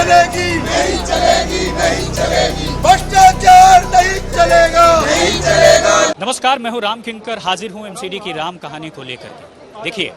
चलेगी, नहीं चलेगी, नहीं चलेगी, भ्रष्टाचार नहीं चलेगा, नहीं चलेगा। नमस्कार, मैं हूं राम किंकर, हाजिर हूं एमसीडी की राम कहानी को लेकर के। देखिए,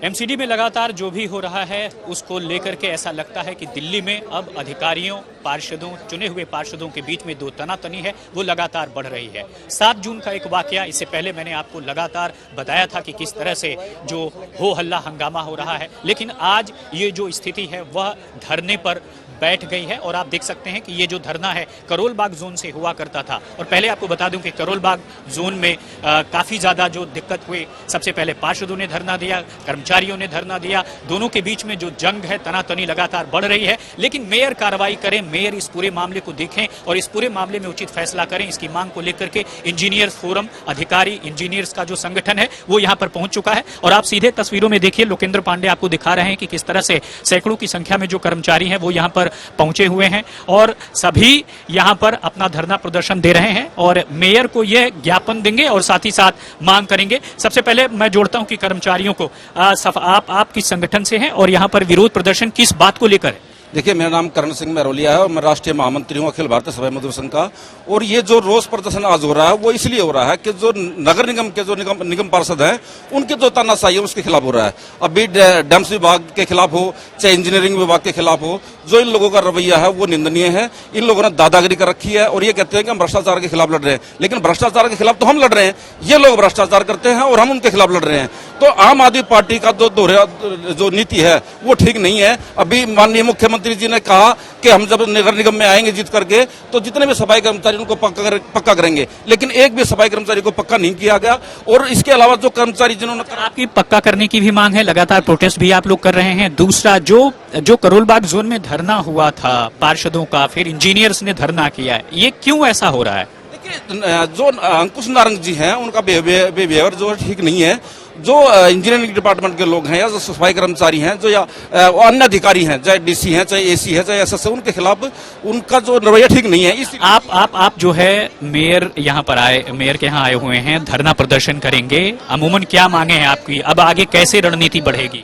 एमसीडी में लगातार जो भी हो रहा है उसको लेकर के ऐसा लगता है कि दिल्ली में अब अधिकारियों, पार्षदों, चुने हुए पार्षदों के बीच में दो तनातनी है वो लगातार बढ़ रही है। 7 जून का एक वाकया, इससे पहले मैंने आपको लगातार बताया था कि किस तरह से जो हो हल्ला हंगामा हो रहा है, लेकिन आज ये जो स्थिति है वह धरने पर बैठ गई है। और आप देख सकते हैं कि ये जो धरना है करोल बाग जोन से हुआ करता था। और पहले आपको बता दूं कि करोल बाग जोन में काफ़ी ज़्यादा जो दिक्कत हुई, सबसे पहले पार्षदों ने धरना दिया, कर्मचारियों ने धरना दिया, दोनों के बीच में जो जंग है, तनातनी लगातार बढ़ रही है। लेकिन मेयर कार्रवाई करें, मेयर इस पूरे मामले को देखें और इस पूरे मामले में उचित फैसला करें, इसकी मांग को लेकर के इंजीनियर्स फोरम, अधिकारी, इंजीनियर्स का जो संगठन है वो यहाँ पर पहुंच चुका है। और आप सीधे तस्वीरों में देखिए, लोकेंद्र पांडे आपको दिखा रहे हैं कि किस तरह से सैकड़ों की संख्या में जो कर्मचारी हैं वो यहाँ पर पहुंचे हुए हैं और सभी यहां पर अपना धरना प्रदर्शन दे रहे हैं और मेयर को यह ज्ञापन देंगे और साथ ही साथ मांग करेंगे। सबसे पहले मैं जोड़ता हूं कि कर्मचारियों को आप किस संगठन से हैं और यहां पर विरोध प्रदर्शन किस बात को लेकर है? देखिए, मेरा नाम करण सिंह महरोलिया है और मैं राष्ट्रीय महामंत्री हूँ अखिल भारतीय सफाई मजदूर संघ का। और ये जो रोष प्रदर्शन आज हो रहा है वो इसलिए हो रहा है कि जो नगर निगम के जो निगम पार्षद हैं उनके जो तानाशाही है उसके खिलाफ हो रहा है। अभी डैम्स विभाग के खिलाफ हो चाहे इंजीनियरिंग विभाग के खिलाफ हो, जो इन लोगों का रवैया है वो निंदनीय है। इन लोगों ने दादागिरी कर रखी है और ये कहते हैं कि हम भ्रष्टाचार के खिलाफ लड़ रहे हैं, लेकिन भ्रष्टाचार के खिलाफ तो हम लड़ रहे हैं, ये लोग भ्रष्टाचार करते हैं और हम उनके खिलाफ लड़ रहे हैं। तो आम आदमी पार्टी का जो नीति है वो ठीक नहीं है। अभी माननीय मुख्यमंत्री जी ने कहा कि हम जब नगर निगम में आएंगे जीत करके तो जितने भी सफाई कर्मचारी उनको पक्का करेंगे, लेकिन एक भी सफाई कर्मचारी को पक्का नहीं किया गया। और इसके अलावा जो कर्मचारी जिन्होंने आपकी पक्का करने की भी मांग है, लगातार प्रोटेस्ट भी आप लोग कर रहे हैं। दूसरा जो करोल बाग जोन में धरना हुआ था पार्षदों का, फिर इंजीनियर्स ने धरना किया है, ये क्यों ऐसा हो रहा है? देखिए, जो अंकुश नारंग जी हैं उनका बिहेवियर जो ठीक नहीं है। जो इंजीनियरिंग डिपार्टमेंट के लोग हैं या जो सफाई कर्मचारी हैं जो या अन्य अधिकारी हैं, चाहे डीसी हैं, चाहे एसी है, चाहे एसएस है, उनके खिलाफ उनका जो रवैया ठीक नहीं है। आप जो है मेयर यहाँ पर आए, मेयर के यहाँ आए हुए हैं, धरना प्रदर्शन करेंगे। अमूमन क्या मांगे हैं आपकी? अब आगे कैसे रणनीति बढ़ेगी?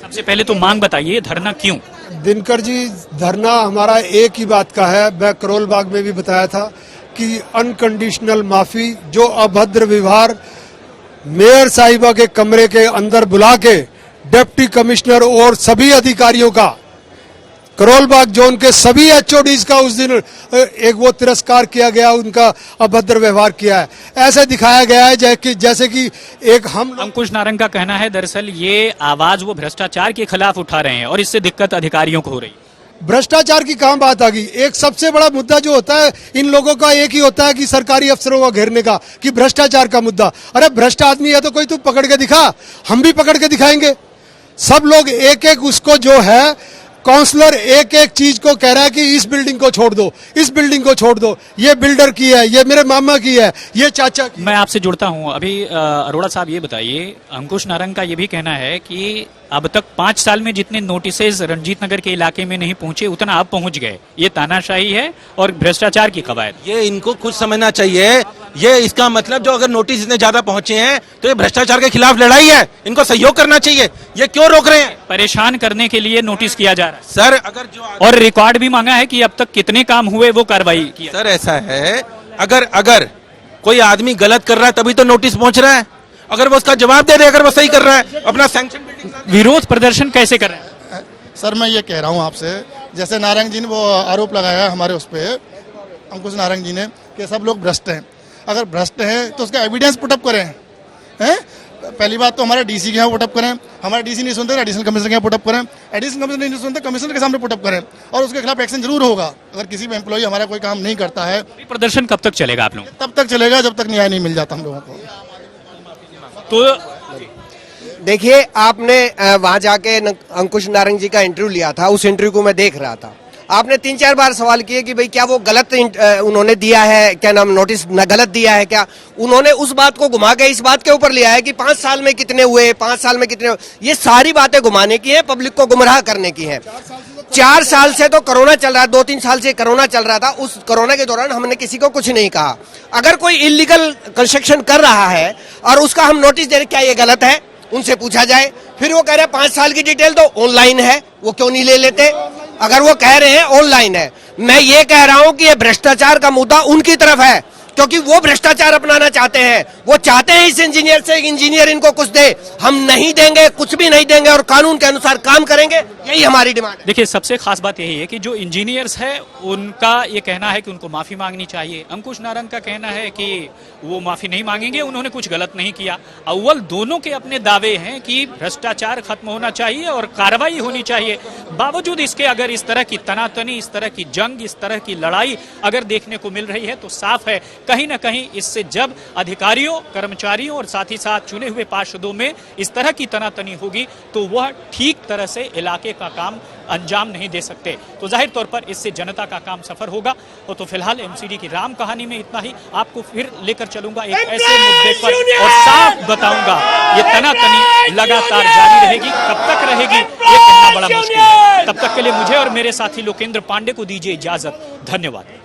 सबसे पहले तो मांग बताइए, धरना क्यों? दिनकर जी, धरना हमारा एक ही बात का है। मैं करोल बाग में भी बताया था कि अनकंडीशनल माफी, जो अभद्र व्यवहार मेयर साहिबा के कमरे के अंदर बुला के डिप्टी कमिश्नर और सभी अधिकारियों का, करोल बाग जोन के सभी एचओडीज का उस दिन एक वो तिरस्कार किया गया, उनका अभद्र व्यवहार किया है। ऐसे दिखाया गया है जैसे कि एक हम अंकुश नारंग का कहना है दरअसल ये आवाज वो भ्रष्टाचार के खिलाफ उठा रहे हैं और इससे दिक्कत अधिकारियों को हो रही है। भ्रष्टाचार की कहां बात आ गई? एक सबसे बड़ा मुद्दा जो होता है इन लोगों का एक ही होता है कि सरकारी अफसरों को घेरने का, कि भ्रष्टाचार का मुद्दा। अरे भ्रष्ट आदमी है तो कोई तू पकड़ के दिखा, हम भी पकड़ के दिखाएंगे। सब लोग एक एक उसको जो है काउंसलर एक एक चीज को कह रहा है कि इस बिल्डिंग को छोड़ दो, इस बिल्डिंग को छोड़ दो, ये बिल्डर की है, ये मेरे मामा की है, ये चाचा की। मैं आपसे जुड़ता हूं अभी। अरोड़ा साहब ये बताइए, अंकुश नारंग का ये भी कहना है कि अब तक 5 साल में जितने नोटिसेज रंजीत नगर के इलाके में नहीं पहुंचे उतना अब पहुंच गए। ये तानाशाही है और भ्रष्टाचार की कवायद। ये इनको कुछ समझना चाहिए। ये इसका मतलब जो अगर नोटिस इतने ज्यादा पहुंचे हैं तो ये भ्रष्टाचार के खिलाफ लड़ाई है, इनको सहयोग करना चाहिए। ये क्यों रोक रहे हैं? परेशान करने के लिए नोटिस किया जा रहा है सर। अगर जो और रिकॉर्ड भी मांगा है कि अब तक कितने काम हुए वो कार्रवाई की। सर ऐसा है, अगर कोई आदमी गलत कर रहा है तभी तो नोटिस पहुंच रहा है। अगर वो उसका जवाब दे दे, अगर वो सही कर रहा है, अपना सैंक्शन विरोध प्रदर्शन कैसे कर रहे हैं? सर मैं ये कह रहा हूँ आपसे, जैसे नारंग जी ने वो आरोप लगाया हमारे उस पे, अंकुश नारंग जी ने, कि सब लोग भ्रष्ट हैं। अगर भ्रष्ट हैं तो उसका एविडेंस पुटअप करें। हैं? पहली बात तो हमारे डीसी के यहाँ पुटअप करें। हमारे डीसी नहीं सुनते, एडिशनल कमिश्नर के यहाँ पुटअप करें। एडिशनल कमिश्नर नहीं सुनते, कमिश्नर के सामने पुटअप करें और उसके खिलाफ एक्शन जरूर होगा। अगर किसी भी एम्प्लॉय हमारा कोई काम नहीं करता है। प्रदर्शन कब तक चलेगा आप लोग? तब तक चलेगा जब तक न्याय नहीं मिल जाता हम लोगों को। तो देखिए, आपने वहां जाके अंकुश नारंग जी का इंटरव्यू लिया था, उस इंटरव्यू को मैं देख रहा था। आपने 3-4 बार सवाल किए कि भाई क्या वो गलत उन्होंने दिया है, क्या नाम नोटिस न गलत दिया है क्या? उन्होंने उस बात को घुमा के इस बात के ऊपर लिया है कि 5 साल में कितने हुए, 5 साल में कितने हुए। ये सारी बातें घुमाने की है, पब्लिक को गुमराह करने की है। 4 साल से तो कोरोना चल रहा है, 2-3 साल से कोरोना चल रहा था। उस कोरोना के दौरान हमने किसी को कुछ नहीं कहा। अगर कोई इलीगल कंस्ट्रक्शन कर रहा है और उसका हम नोटिस दे रहे, क्या ये गलत है? उनसे पूछा जाए। फिर वो कह रहे हैं 5 साल की डिटेल तो ऑनलाइन है, वो क्यों नहीं ले लेते? अगर वो कह रहे हैं ऑनलाइन है, मैं ये कह रहा हूं कि ये भ्रष्टाचार का मुद्दा उनकी तरफ है, क्योंकि वो भ्रष्टाचार अपनाना चाहते हैं। वो चाहते हैं इस इंजीनियर से इंजीनियर इनको कुछ दे, हम नहीं देंगे, कुछ भी नहीं देंगे और कानून के अनुसार काम करेंगे, यही हमारी डिमांड है। देखिए, सबसे खास बात यही है कि जो इंजीनियर्स है उनका ये कहना है कि उनको माफी मांगनी चाहिए। अंकुश नारंग का कहना है कि वो माफी नहीं मांगेंगे, उन्होंने कुछ गलत नहीं किया। अव्वल दोनों के अपने दावे हैं कि भ्रष्टाचार खत्म होना चाहिए और कार्रवाई होनी चाहिए। बावजूद इसके अगर इस तरह की तनातनी, इस तरह की जंग, इस तरह की लड़ाई अगर देखने को मिल रही है तो साफ है कहीं ना कहीं इससे जब अधिकारियों, कर्मचारियों और साथ ही साथ चुने हुए पार्षदों में इस तरह की तनातनी होगी तो वह ठीक तरह से इलाके का काम अंजाम नहीं दे सकते। तो जाहिर तौर पर इससे जनता का काम सफर होगा। तो फिलहाल एमसीडी की राम कहानी में इतना ही। आपको फिर लेकर चलूंगा एक ऐसे मुद्दे पर और साफ बताऊंगा ये तनातनी लगातार जारी रहेगी। कब तक रहेगी ये कहना बड़ा मुश्किल है। तब तक के लिए मुझे और मेरे साथी लोकेंद्र पांडे को दीजिए इजाजत। धन्यवाद।